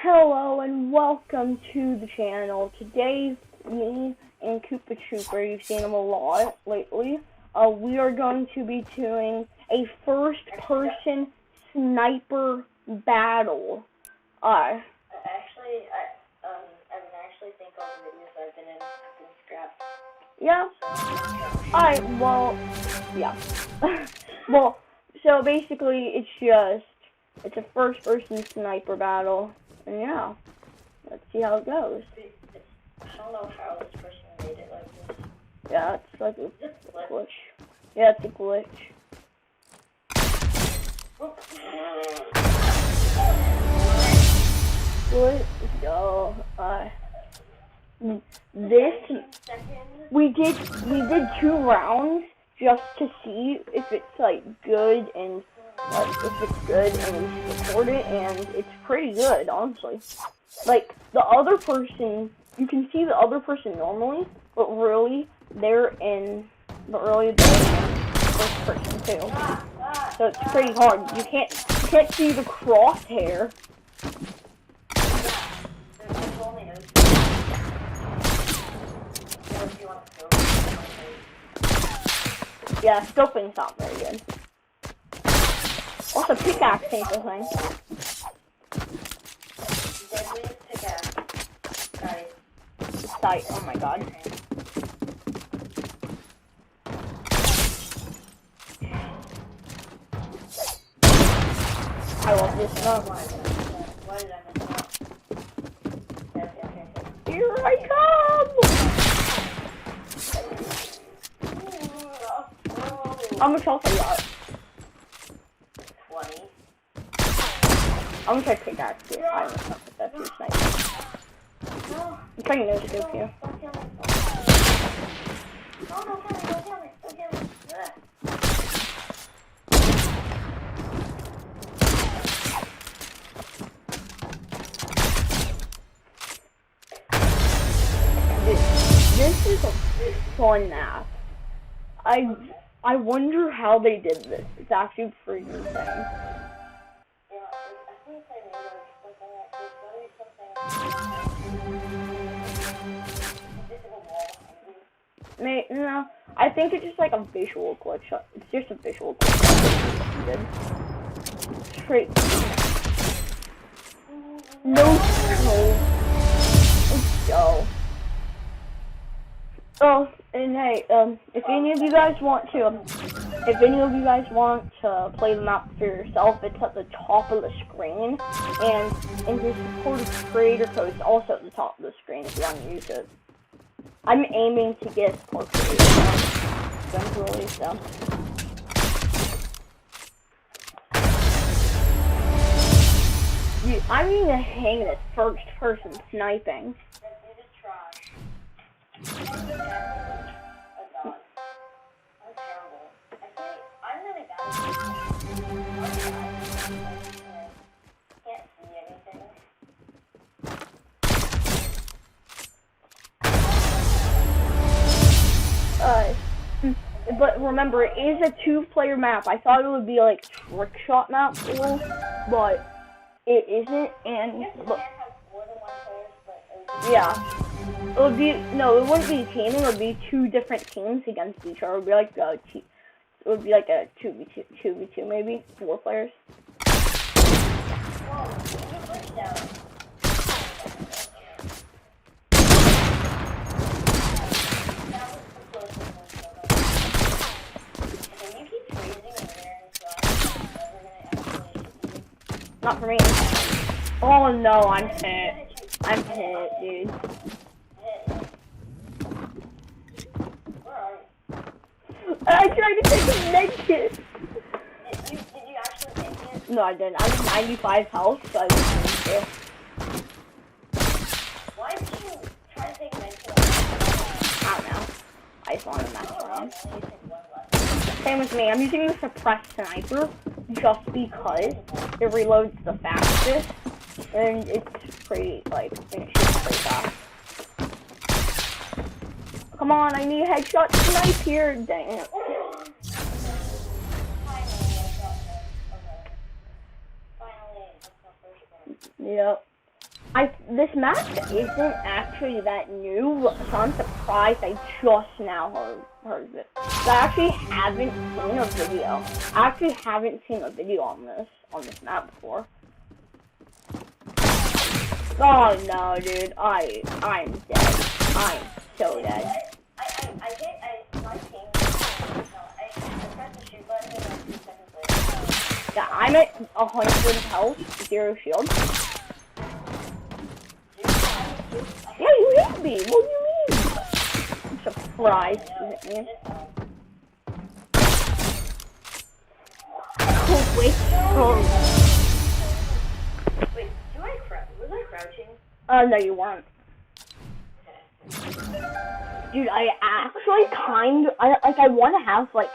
Hello and welcome to the channel. Today, me and Koopa Trooper, you've seen him a lot lately. We are going to be doing a first-person sniper battle. I've been actually think all the videos I've been in scrapped. Yeah. Alright, well, yeah. Well, so basically, it's a first-person sniper battle. And yeah, let's see how it goes. I don't know how this person made it like this. Yeah, it's like a glitch. Yeah, it's a glitch. Let's go. We did 2 rounds just to see if it's like good and we record it, and it's pretty good, honestly. Like, the other person, you can see the other person normally, but really they're in first person too. So it's pretty hard. You can't see the crosshair. Yeah, scoping's not very good. Also, pickaxe ain't the thing. Deadliest pickaxe. Guys. It's tight, oh my god. I love this stuff. Why did I mess it up? Here I come! How much health are you at? 20. I'm gonna try pickaxe here. I don't know if that's too sniper. I'm trying to no scope here. Don't kill me. This is a fun map. I wonder how they did this. It's actually pretty insane. No, I think it's just like a visual glitch. It's just a visual glitch. Straight. No. Let's go. Oh, and hey, if any of you guys want to play the map for yourself, it's at the top of the screen, and the supported creator code is also at the top of the screen if you want to use it. I'm aiming to get support creator code eventually, so. I need to hang this first-person sniping. But remember, it is a 2-player map. I thought it would be like trick shot map, but it isn't. And yeah, it wouldn't be teaming. It would be 2 different teams against each other. It would be like a 2v2 maybe 4 players. Not for me. Oh no, I'm hit. I'm hit, dude. I tried to take a med kit. Did you actually take it? No, I didn't. I was 95 health, so I didn't do. Why did you try to take a med kit? I don't know. I just wanted to mess around. Same with me. I'm using the suppressed sniper just because it reloads the fastest, and it's pretty, and it shoots pretty fast. Come on, I need a headshot snipe here. Dang it. Finally, Yep. This map isn't actually that new, so I'm surprised I just now heard of it. I actually haven't seen a video. I actually haven't seen a video on this map before. Oh no, dude, I'm dead. I'm so dead. My team. No, I pressed the shoot button and like 2 seconds later. Yeah, I'm at 100 health, 0 shield. Yeah, you hit me. What do you mean? I'm surprised you hit me. Oh, wait. Oh. Wait, was I crouching? No, you weren't. Dude, I actually I want to have, like,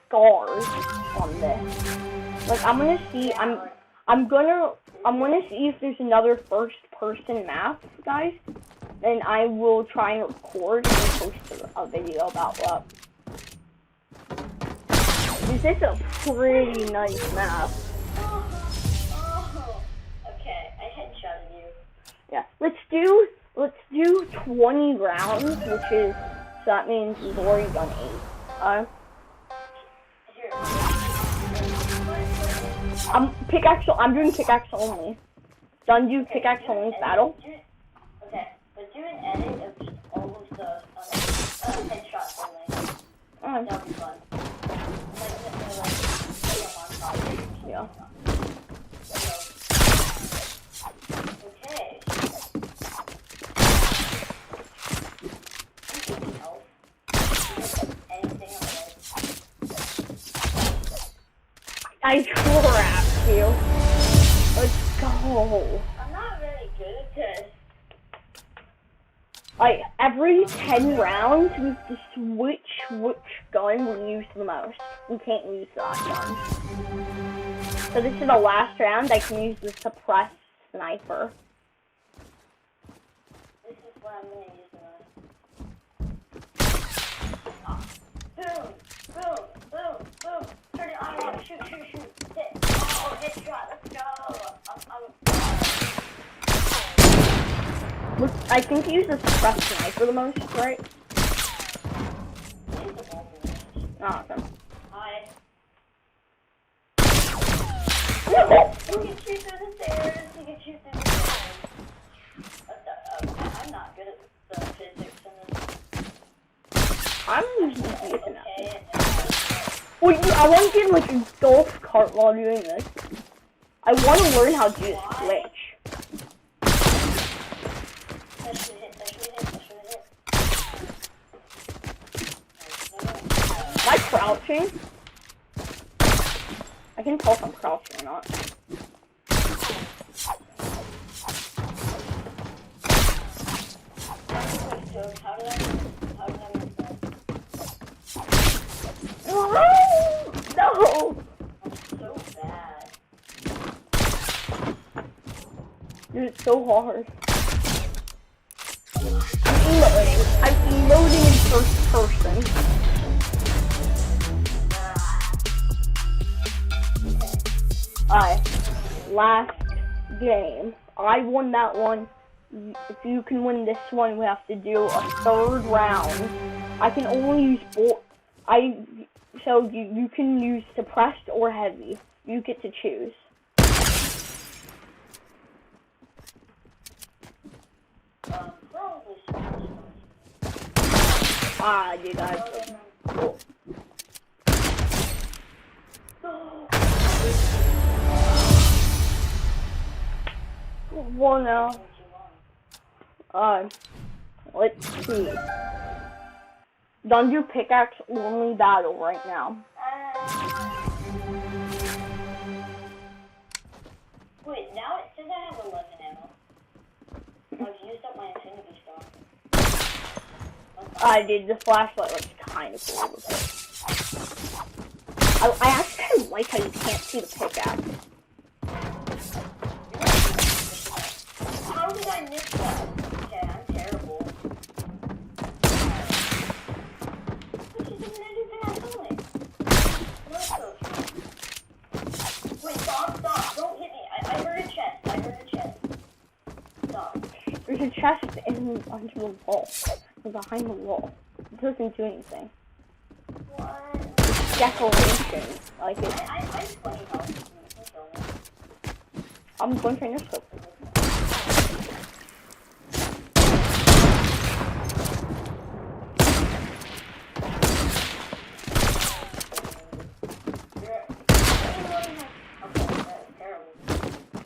scars on this. Like, I'm gonna see if there's another first-person map, guys. And I will try and record and post a video about that. This is a pretty nice map. Okay, I headshotted you. Yeah, let's do 20 rounds, which is, so that means we've already done 8. Here. I'm doing pickaxe only. Done do pickaxe only battle. Okay, but do an edit of just all of the headshots only. That'll be fun. Yeah. Okay. Anything on it? I trapped you. Let's go. I'm not very good at this. Like, every 10 rounds, we have to switch which gun we use the most. We can't use that gun. So this is the last round, I can use the suppressed sniper. This is what I'm gonna use the most. Boom! Boom! Boom! Boom! Turn it on! Shoot! Shoot! Shoot! Hit! Oh, headshot! Let's go! Look, I think you use the suppressed sniper the most, right? Oh, okay. Hi. No! You can shoot through the stairs. You can shoot through the stairs. I'm not good at the physics in this. I'm usually decent at Okay. it. Wait, I want to get like a golf cart while doing this. I want to learn how to do this glitch. Am I crouching? I can tell if I'm crouching or not. No! So bad. Dude, it's so hard. I'm emoting in first person. Alright, last game. I won that one. If you can win this one, we have to do a 3rd round. I can only use both. So you can use suppressed or heavy. You get to choose. Dude, cool. Well, now, let's see. Don't do pickaxe only battle right now. Wait, now it says I have 11 ammo. I've used up my infinity stone. Dude, the flashlight looks kind of cool with it. I actually like how you can't see the pickaxe. How did I miss that? Okay, I'm terrible. Which isn't anything I'm doing. No, it's okay. Wait, stop, don't hit me. I heard a chest. Stop. There's a chest under the wall. Or behind the wall. It doesn't do anything. What? It's decoration. Like it. I have 20 health. You can kill me. I'm going to try to scope.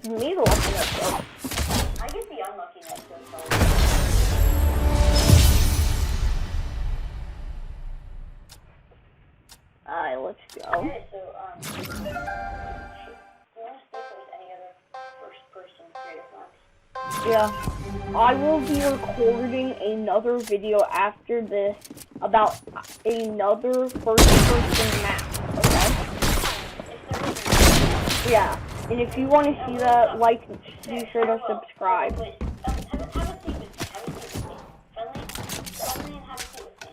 Me the lucky net scope. I get the unlucky net scope. Alright, let's go. Okay, so, do you want to see if there's any other first-person creative maps? Yeah. I will be recording another video after this about another first-person map, okay? Yeah. And if you want to see that, like, be sure to subscribe. Wait, have a seat with me. Have a seat with me. Friendly and have a seat with me.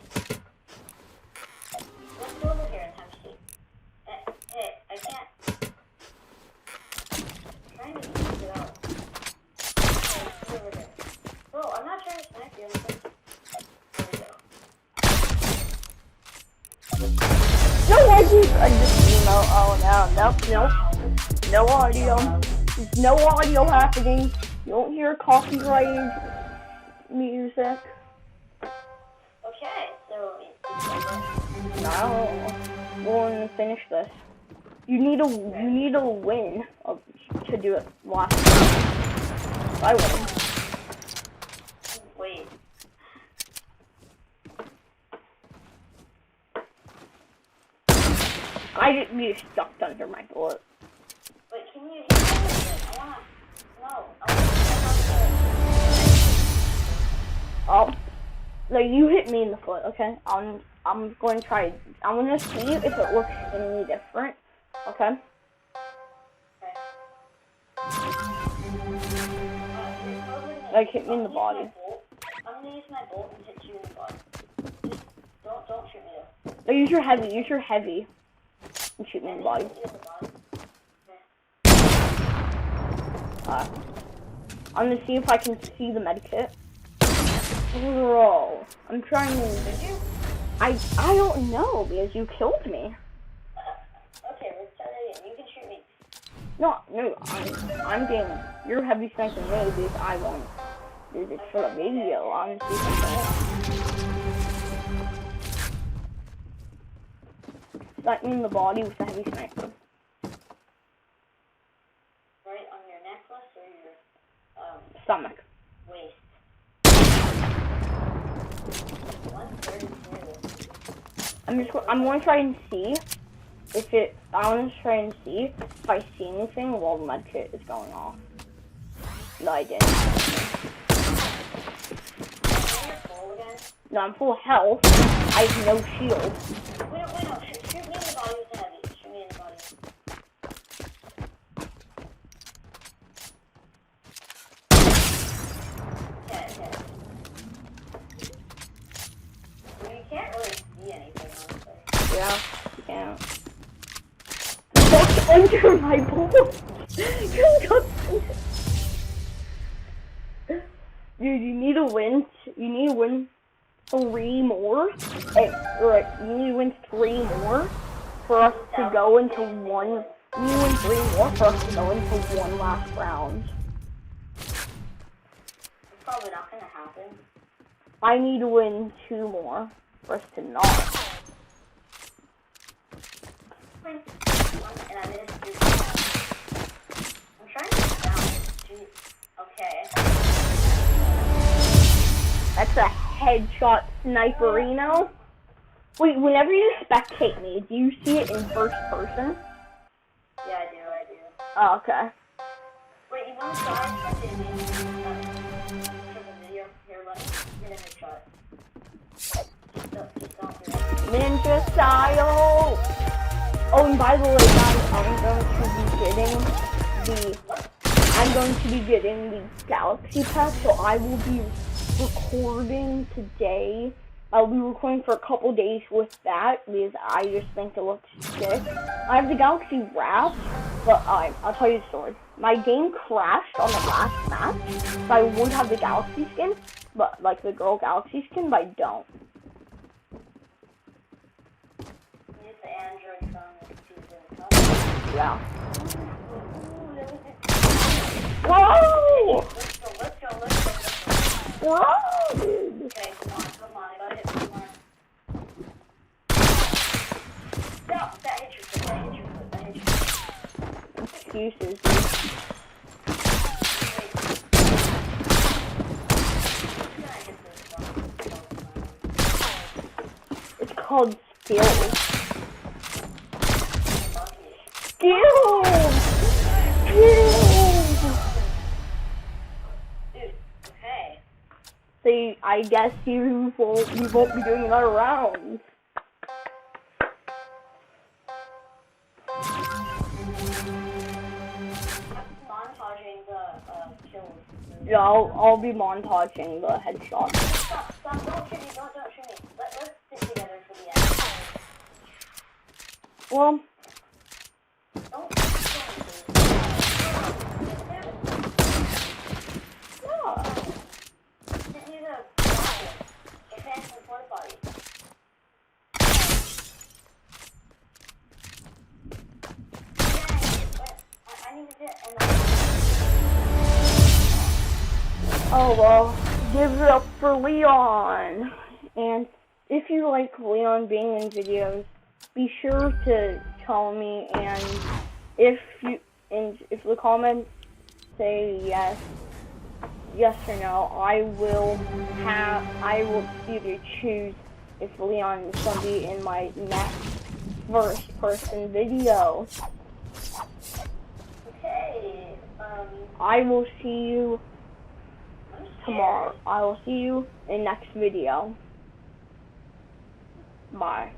Let's go over here and have a seat. Hey, I can't. I'm trying to get it out. Okay, over here. Bro, I'm not trying to snipe you. There we go. No, I just emo. Oh, no. No audio. There's no audio happening. You don't hear copyrighted music. Okay, so Now we're going to finish this. You need a win to do it last time. I win. wait. I didn't be stuck under my bullet. Wait, can you hit me with it? I wanna Oh, no, you hit me in the foot. Okay, I'm going to try. I'm going to see if it looks any different. Okay. Like hit me in the body. I'm gonna use my bolt and hit you in the body. Just don't shoot me though. No, use your heavy. Use your heavy. And shoot me in the body. I'm gonna see if I can see the medkit. Bro, I'm trying to. Did you? I don't know because you killed me. Okay, let's start again. You can shoot me. No, I'm getting. You're heavy sniping me because I won't. Because it's for the video. I'm Snipe me in the body with a heavy sniper. Right on your necklace or your Stomach. waist. 132. I'm going to try and see if it. I want to try and see if I see anything while the medkit is going off. No, I didn't. No, I'm full of health. I have no shield. Wait, no. Shoot me in the body with the heavy. Shoot me in the body. Okay. Well, you can't really see anything, honestly. Yeah, you can't. That's under my bullet. Dude, you need to win. You need to win 3 more. Right, you need to win 3 more for us to go into one. You need to win 3 more for us to go into one last round. It's probably not gonna happen. I need to win 2 more for us to not. And I missed you. I'm trying to get down. Jeez. Okay. That's a headshot sniperino. Wait, whenever you spectate me, do you see it in first person? Yeah, I do. Oh, okay. Wait, you want to try spectating me for the video? Here, let me get a headshot. Just don't do that. Ninja style! Oh, and by the way, guys, I'm going to be getting the Galaxy Pack, so I will be recording today. I'll be recording for a couple days with that because I just think it looks sick. I have the Galaxy Wrap, but I'll tell you the story. My game crashed on the last map. match. So I would have the Galaxy skin, but like the girl Galaxy skin, but I don't. Use the Android phone and choose the color. Yeah. Ooh, that was Whoa! Let's go. Whoa, dude. Okay, come on, I gotta hit one more. No, that hit your foot. Excuses, dude. It's called skills. Skills! Dude, okay. See, I guess you won't be doing another round. Montaging the kills. Yeah, I'll be montaging the headshot. Stop, don't shoot me, don't shoot me. Let's stick together for the end. Well, Don't yeah. Send you the pants and porta potty. I need to get Oh well, give it up for Leon. And if you like Leon being in videos, be sure to tell me. And if the comments say yes or no, I will either choose if Leon is gonna be in my next first person video. Okay, I will see you I'm scared. tomorrow. I will see you in next video. Bye.